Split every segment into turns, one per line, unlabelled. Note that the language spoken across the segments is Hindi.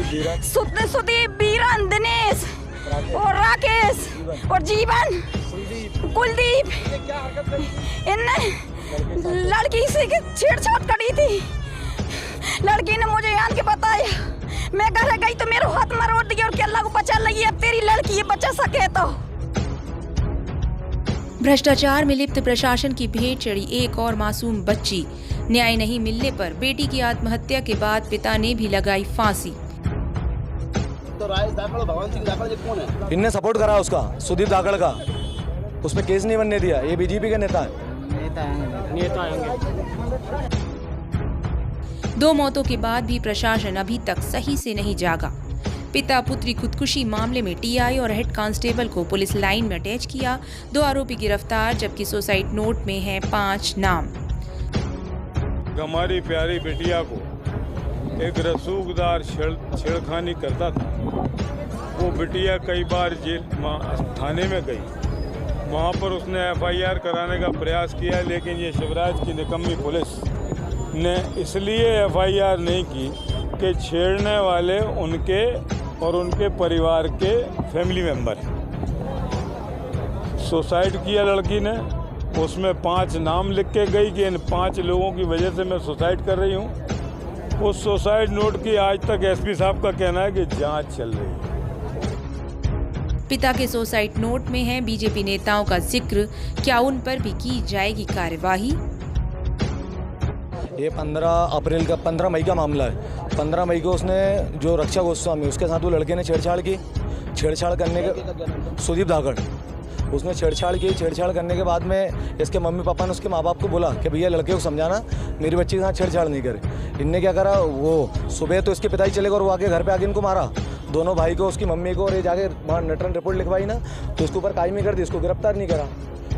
सुदीप, बीरन, दिनेश और राकेश और जीवन, कुलदीप, इनने लड़की से छेड़छाड़ करी थी। लड़की ने मुझे आन के बताया, मैं घर गई तो मेरे हाथ मरोड़ दिया और क्या अल्लाह को बचा लगी, अब तेरी लड़की ये बचा सके तो।
भ्रष्टाचार में लिप्त प्रशासन की भेंट चढ़ी एक और मासूम बच्ची। न्याय नहीं मिलने पर बेटी की आत्महत्या के बाद पिता ने भी लगाई फांसी।
तो राजेश धाकड़, भगवान सिंह धाकड़ जी कौन है?
इनने सपोर्ट करा उसका, सुदीप धाकड़ का, उसमें केस नहीं बनने दिया। ये बीजेपी के नेता है।
नेता होंगे।
2 मौतों के बाद भी प्रशासन अभी तक सही से नहीं जागा। पिता पुत्री खुदकुशी मामले में टीआई और हेड कांस्टेबल को पुलिस लाइन में अटैच किया। 2 आरोपी गिरफ्तार, जबकि सुसाइड नोट में हैं 5 नाम।
हमारी प्यारी बिटिया को एक रसूखदार छेड़खानी करता था। वो बिटिया कई बार जेल थाने में गई, वहाँ पर उसने एफआईआर कराने का प्रयास किया, लेकिन ये शिवराज की निकम्मी पुलिस ने इसलिए एफआईआर नहीं की कि छेड़ने वाले उनके और उनके परिवार के फैमिली मेंबर हैं। सुसाइड किया लड़की ने, उसमें 5 नाम लिख के गई कि इन 5 लोगों की वजह से मैं सुसाइड कर रही हूँ। उस सुसाइड नोट की आज तक एसपी साहब का कहना है कि जांच चल रही है।
पिता के सुसाइड नोट में है बीजेपी नेताओं का जिक्र, क्या उन पर भी की जाएगी कार्यवाही?
ये 15 मई का मामला है। 15 मई को उसने जो रक्षा गोस्वामी, उसके साथ वो लड़के ने छेड़छाड़ की। छेड़छाड़ करने के सुदीप धाकड़, उसने छेड़छाड़ की। छेड़छाड़ करने के बाद में इसके मम्मी पापा ने उसके माँ बाप को बोला कि भैया लड़के को समझाना, मेरी बच्ची के साथ छेड़छाड़ नहीं करे। इनने क्या करा, वो सुबह तो इसके पिताजी चले गए और वो आके घर पे आके इनको मारा, दोनों भाई को, उसकी मम्मी को। और ये जाके वहाँ नटरन रिपोर्ट लिखवाई ना, तो उसके ऊपर कायमी कर दी, इसको गिरफ्तार नहीं करा।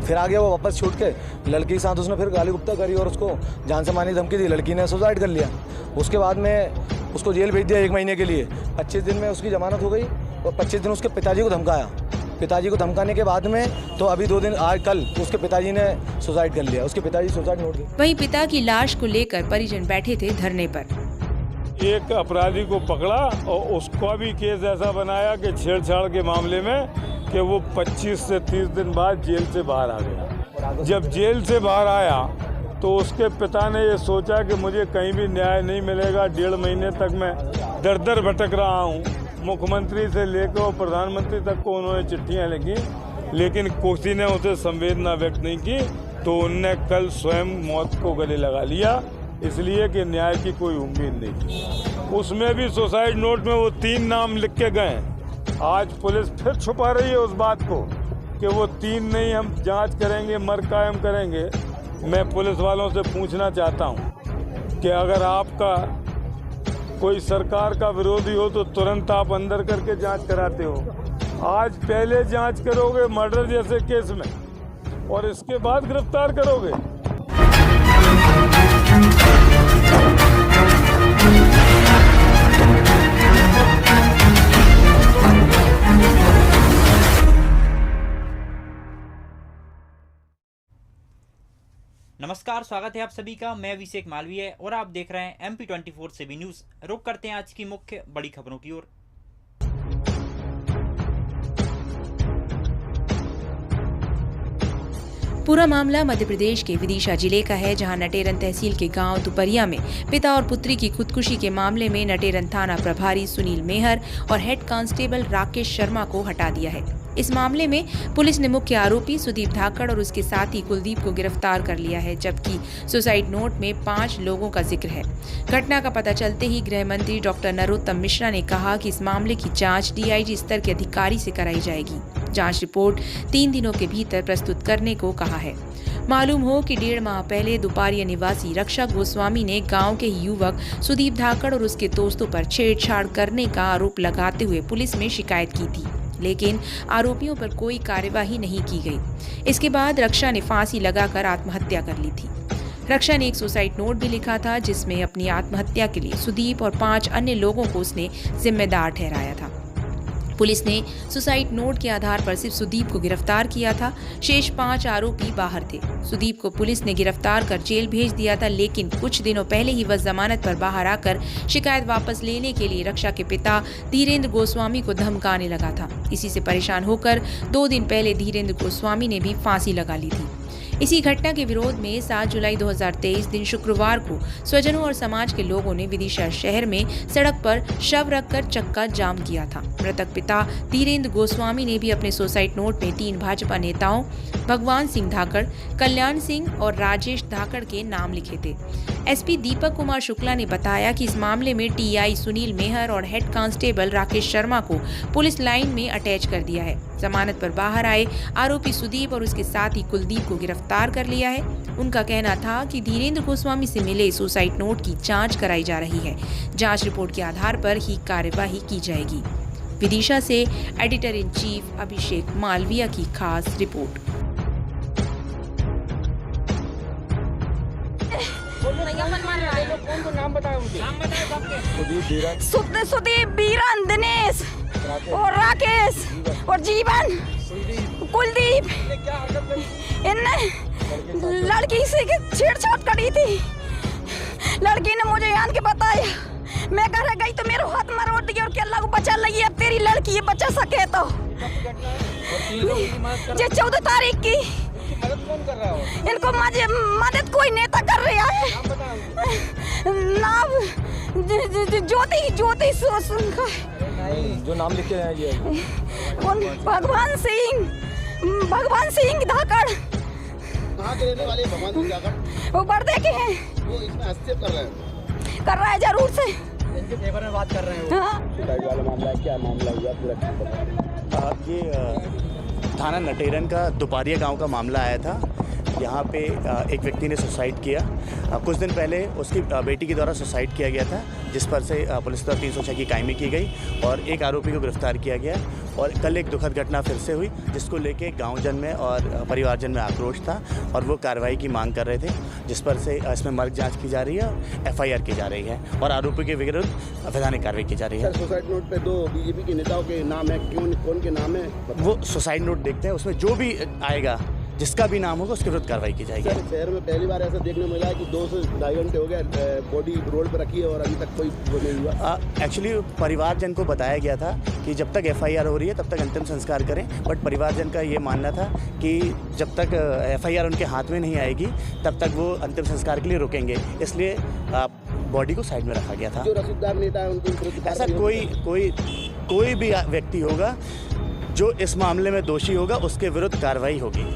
फिर आ गया वो वापस छूट के, लड़की के साथ उसने फिर गाली गुप्ता करी और उसको जान से मारने की धमकी दी। लड़की ने सुसाइड कर लिया। उसके बाद में उसको जेल भेज दिया 1 महीने के लिए। 25 दिन में उसकी जमानत हो गई और 25 दिन उसके पिताजी को धमकाया। पिताजी को धमकाने के बाद में तो अभी 2 दिन आज कल उसके पिताजी ने सुसाइड कर लिया। उसके पिताजी सुसाइड नोट दिया।
वहीं पिता की लाश को लेकर परिजन बैठे थे धरने पर।
एक अपराधी को पकड़ा और उसका भी केस ऐसा बनाया कि छेड़छाड़ के मामले में कि वो 25 से 30 दिन बाद जेल से बाहर आ गया। जब जेल से बाहर आया तो उसके पिता ने ये सोचा कि मुझे कहीं भी न्याय नहीं मिलेगा। 1.5 महीने तक मैं दर दर भटक रहा हूँ। मुख्यमंत्री से लेकर और प्रधानमंत्री तक को उन्होंने चिट्ठियाँ लिखी, लेकिन किसी ने उसे संवेदना व्यक्त नहीं की। तो उनने कल स्वयं मौत को गले लगा लिया, इसलिए कि न्याय की कोई उम्मीद नहीं थी। उसमें भी सुसाइड नोट में वो 3 नाम लिख के गए। आज पुलिस फिर छुपा रही है उस बात को कि वो 3 नहीं, हम जांच करेंगे, मर कायम करेंगे। मैं पुलिस वालों से पूछना चाहता हूं कि अगर आपका कोई सरकार का विरोधी हो तो तुरंत आप अंदर करके जांच कराते हो। आज पहले जांच करोगे मर्डर जैसे केस में और इसके बाद गिरफ्तार करोगे।
नमस्कार, स्वागत है आप सभी का। मैं अभिषेक मालवीय और आप देख रहे हैं MP24 से भी न्यूज। रुक करते हैं आज की मुख्य बड़ी खबरों की ओर।
पूरा मामला मध्य प्रदेश के विदिशा जिले का है, जहां नटेरन तहसील के गांव दुपरिया में पिता और पुत्री की खुदकुशी के मामले में नटेरन थाना प्रभारी सुनील मेहर और हेड कांस्टेबल राकेश शर्मा को हटा दिया है। इस मामले में पुलिस ने मुख्य आरोपी सुदीप धाकड़ और उसके साथी कुलदीप को गिरफ्तार कर लिया है, जबकि सुसाइड नोट में 5 लोगों का जिक्र है। घटना का पता चलते ही गृह मंत्री डॉक्टर नरोत्तम मिश्रा ने कहा कि इस मामले की जांच डीआईजी स्तर के अधिकारी से कराई जाएगी। जांच रिपोर्ट 3 दिनों के भीतर प्रस्तुत करने को कहा है। मालूम हो कि 1.5 माह पहले दुपारिया निवासी रक्षा गोस्वामी ने गांव के युवक सुदीप धाकड़ और उसके दोस्तों पर छेड़छाड़ करने का आरोप लगाते हुए पुलिस में शिकायत की थी, लेकिन आरोपियों पर कोई कार्यवाही नहीं की गई। इसके बाद रक्षा ने फांसी लगाकर आत्महत्या कर ली थी। रक्षा ने एक सुसाइड नोट भी लिखा था, जिसमें अपनी आत्महत्या के लिए सुदीप और 5 अन्य लोगों को उसने जिम्मेदार ठहराया था। पुलिस ने सुसाइड नोट के आधार पर सिर्फ सुदीप को गिरफ्तार किया था। शेष 5 आरोपी बाहर थे। सुदीप को पुलिस ने गिरफ्तार कर जेल भेज दिया था, लेकिन कुछ दिनों पहले ही वह जमानत पर बाहर आकर शिकायत वापस लेने के लिए रक्षा के पिता धीरेन्द्र गोस्वामी को धमकाने लगा था। इसी से परेशान होकर 2 दिन पहले धीरेन्द्र गोस्वामी ने भी फांसी लगा ली थी। इसी घटना के विरोध में 7 जुलाई 2023 दिन शुक्रवार को स्वजनों और समाज के लोगों ने विदिशा शहर में सड़क पर शव रखकर चक्का जाम किया था। मृतक पिता धीरेन्द्र गोस्वामी ने भी अपने सुसाइड नोट में 3 भाजपा नेताओं भगवान सिंह धाकड़, कल्याण सिंह और राजेश धाकड़ के नाम लिखे थे। एसपी दीपक कुमार शुक्ला ने बताया कि इस मामले में टीआई सुनील मेहर और हेड कांस्टेबल राकेश शर्मा को पुलिस लाइन में अटैच कर दिया है। जमानत पर बाहर आए आरोपी सुदीप और उसके साथी कुलदीप को गिरफ्तार कर लिया है। उनका कहना था कि धीरेन्द्र गोस्वामी से मिले सुसाइड नोट की जांच कराई जा रही है। जांच रिपोर्ट के आधार पर ही कार्यवाही की जाएगी। विदिशा से एडिटर इन चीफ अभिषेक मालविया की खास रिपोर्ट।
सुदीप, बीरन, दिनेश और राकेश और जीवन, कुलदीप, इनने लड़की से छेड़छाड़ करी थी। लड़की ने मुझे आन के बताया, मैं घर गई तो मेरे हाथ मरोड़ दिया और अल्लाह को बचा लगी। अब तेरी लड़की बचा सके तो ये 14 तारीख की इनको मदद कोई नेता कर रहा है। नाम ज्योति
जो नाम लिखे हैं
भगवान सिंह धाकड़।
कहाँ के रहने वाले भगवान सिंह धाकड़?
वो बर्दे के हैं।
वो इसमें हस्तक्षेप कर रहा है
जरूर से।
इनके फेवर में बात कर रहे हैं।
हाँ।
वाला मामला है, क्या मामला हुआ पूरा?
ये थाना नटेरन का दुपारिया गांव का मामला आया था। यहाँ पे एक व्यक्ति ने सुसाइड किया। कुछ दिन पहले उसकी बेटी के द्वारा सुसाइड किया गया था, जिस पर से पुलिस द्वारा 306 की कायमी की गई और एक आरोपी को गिरफ्तार किया गया। और कल एक दुखद घटना फिर से हुई, जिसको लेके गाँवजन में और परिवारजन में आक्रोश था और वो कार्रवाई की मांग कर रहे थे, जिस पर से इसमें मर्ग जाँच की जा रही है और FIR की जा रही है और आरोपी के विरुद्ध वैधानिक कार्रवाई की जा रही है।
सुसाइड नोट पे 2 BJP के नेताओं के नाम है, कौन के नाम है?
वो सुसाइड नोट देखते हैं, उसमें जो भी आएगा, जिसका भी नाम होगा, उसके विरुद्ध कार्रवाई की जाएगी।
शहर में पहली बार ऐसा देखने मिला है कि 2 से ढाई घंटे हो गए बॉडी रोड पर रखी है और अभी तक कोई वो नहीं हुआ।
एक्चुअली परिवारजन को बताया गया था कि जब तक FIR हो रही है तब तक अंतिम संस्कार करें, बट परिवारजन का ये मानना था कि जब तक FIR उनके हाथ में नहीं आएगी तब तक वो अंतिम संस्कार के लिए रुकेंगे, इसलिए बॉडी को साइड में रखा गया था।
जो रसूखदार नेता है उनको
ऐसा कोई भी व्यक्ति होगा जो इस मामले में दोषी होगा, उसके विरुद्ध कार्रवाई होगी।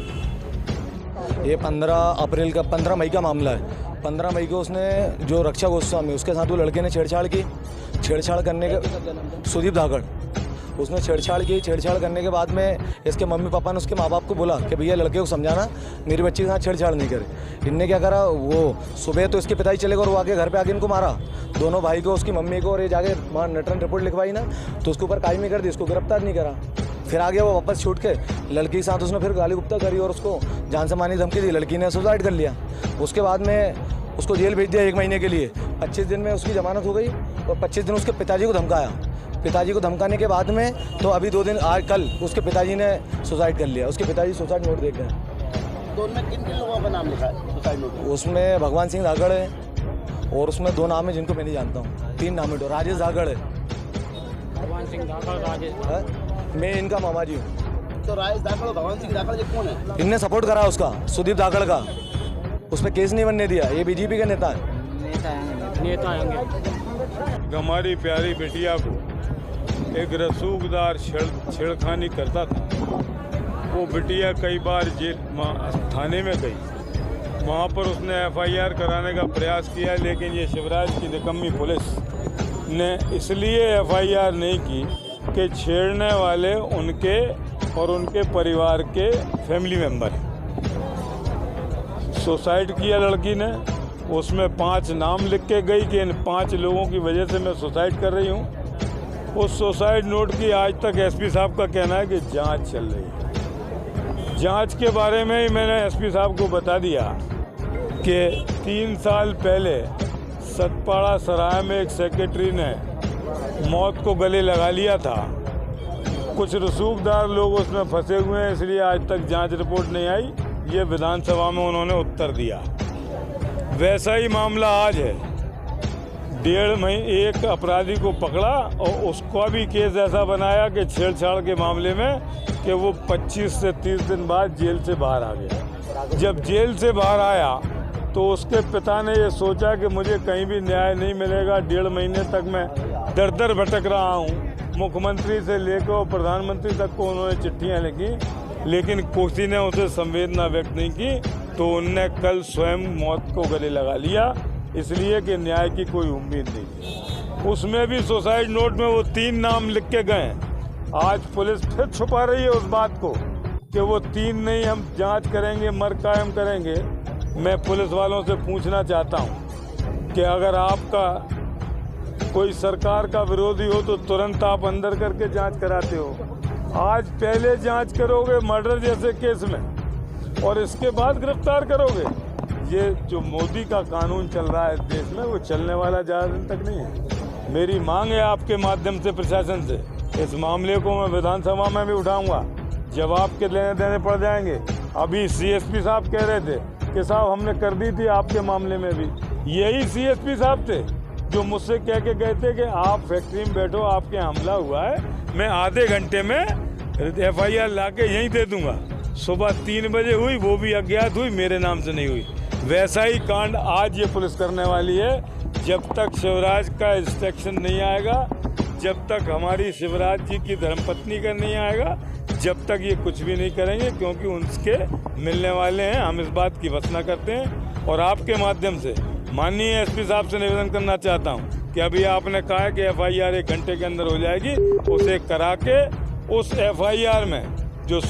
ये 15 मई का मामला है। 15 मई को उसने जो रक्षा गोस्वामी उसके साथ वो लड़के ने छेड़छाड़ करने के सुदीप धाकड़ उसने छेड़छाड़ करने के बाद में इसके मम्मी पापा ने उसके माँ बाप को बोला कि भैया लड़के को समझाना मेरी बच्ची के साथ छेड़छाड़ नहीं करे। इनने क्या करा, वो सुबह तो इसके पिताजी चले गए और वो आके घर पे आके इनको मारा, दोनों भाई को, उसकी मम्मी को, और ये जाके वहाँ नटरन रिपोर्ट लिखवाई ना तो उसके ऊपर कायमी कर दी, इसको गिरफ्तार नहीं करा। फिर आ गया वो वापस छूट के, लड़की के साथ उसने फिर गाली गुप्ता करी और उसको जान से मारने की धमकी दी। लड़की ने सुसाइड कर लिया। उसके बाद में उसको जेल भेज दिया 1 महीने के लिए। 25 दिन में उसकी जमानत हो गई और 25 दिन उसके पिताजी को धमकाया। पिताजी को धमकाने के बाद में तो अभी 2 दिन कल उसके पिताजी ने सुसाइड कर लिया। उसके पिताजी सुसाइड नोट देख गए।
तो उनमें किन लोगों का नाम लिखा है सुसाइड नोट?
उसमें भगवान सिंह धाकड़ है और उसमें 2 नाम है जिनको मैं नहीं जानता हूँ। 3 नाम है। राजेश धाकड़ है।
भगवान सिंह धाकड़, राजेश,
मैं इनका मामा जी हूँ।
तो राजेश धाकड़, भगवान सिंह धाकड़ कौन है?
इनने सपोर्ट करा उसका, सुदीप धाकड़ का। उसमें केस नहीं बनने दिया। ये BJP का नेता है।
नेता होंगे।
हमारी प्यारी बिटिया को एक रसूखदार छेड़खानी करता था। वो बिटिया कई बार जेल थाने में गई, वहाँ पर उसने FIR कराने का प्रयास किया, लेकिन ये शिवराज की निकम्मी पुलिस ने इसलिए FIR नहीं की कि छेड़ने वाले उनके और उनके परिवार के फैमिली मेंबर हैं। सुसाइड किया लड़की ने, उसमें 5 नाम लिख के गई कि इन 5 लोगों की वजह से मैं सुसाइड कर रही हूँ। उस सुसाइड नोट की आज तक SP साहब का कहना है कि जांच चल रही है। जांच के बारे में ही मैंने SP साहब को बता दिया कि 3 साल पहले सतपाड़ा सराय में एक सेक्रेटरी ने मौत को गले लगा लिया था। कुछ रसूखदार लोग उसमें फंसे हुए हैं, इसलिए आज तक जांच रिपोर्ट नहीं आई। ये विधानसभा में उन्होंने उत्तर दिया। वैसा ही मामला आज है। 1.5 महीने एक अपराधी को पकड़ा और उसका भी केस ऐसा बनाया कि छेड़छाड़ के मामले में कि वो 25 से 30 दिन बाद जेल से बाहर आ गया। जब जेल से बाहर आया तो उसके पिता ने ये सोचा कि मुझे कहीं भी न्याय नहीं मिलेगा, 1.5 महीने तक मैं दर दर भटक रहा हूँ। मुख्यमंत्री से लेकर और प्रधानमंत्री तक को उन्होंने चिट्ठियाँ लिखी, लेकिन किसी ने उसे संवेदना व्यक्त नहीं की, तो उनने कल स्वयं मौत को गले लगा लिया, इसलिए कि न्याय की कोई उम्मीद नहीं थी। उसमें भी सुसाइड नोट में वो 3 नाम लिख के गए। आज पुलिस फिर छुपा रही है उस बात को कि वो 3 नहीं, हम जांच करेंगे, मर कायम करेंगे। मैं पुलिस वालों से पूछना चाहता हूं कि अगर आपका कोई सरकार का विरोधी हो तो तुरंत आप अंदर करके जांच कराते हो। आज पहले जांच करोगे मर्डर जैसे केस में और इसके बाद गिरफ्तार करोगे। ये जो मोदी का कानून चल रहा है देश में, वो चलने वाला ज़्यादा दिन तक नहीं है। मेरी मांग है आपके माध्यम से प्रशासन से, इस मामले को मैं विधानसभा में भी उठाऊंगा, जवाब के लेने देने पड़ जाएंगे। अभी सीएसपी साहब कह रहे थे कि साहब हमने कर दी थी आपके मामले में भी। यही सीएसपी साहब थे जो मुझसे कह के गए थे कि आप फैक्ट्री में बैठो, आपके हमला हुआ है, मैं आधे घंटे में FIR ला के यहीं दे दूंगा। सुबह 3 बजे हुई, वो भी अज्ञात हुई, मेरे नाम से नहीं हुई। वैसा ही कांड आज ये पुलिस करने वाली है। जब तक शिवराज का इंस्ट्रक्शन नहीं आएगा, जब तक हमारी शिवराज जी की धर्मपत्नी का नहीं आएगा, जब तक ये कुछ भी नहीं करेंगे, क्योंकि उनके मिलने वाले हैं। हम इस बात की वसना करते हैं और आपके माध्यम से माननीय SP साहब से निवेदन करना चाहता हूं कि अभी आपने कहा है कि FIR 1 घंटे के अंदर हो जाएगी, उसे करा के उस FIR में जो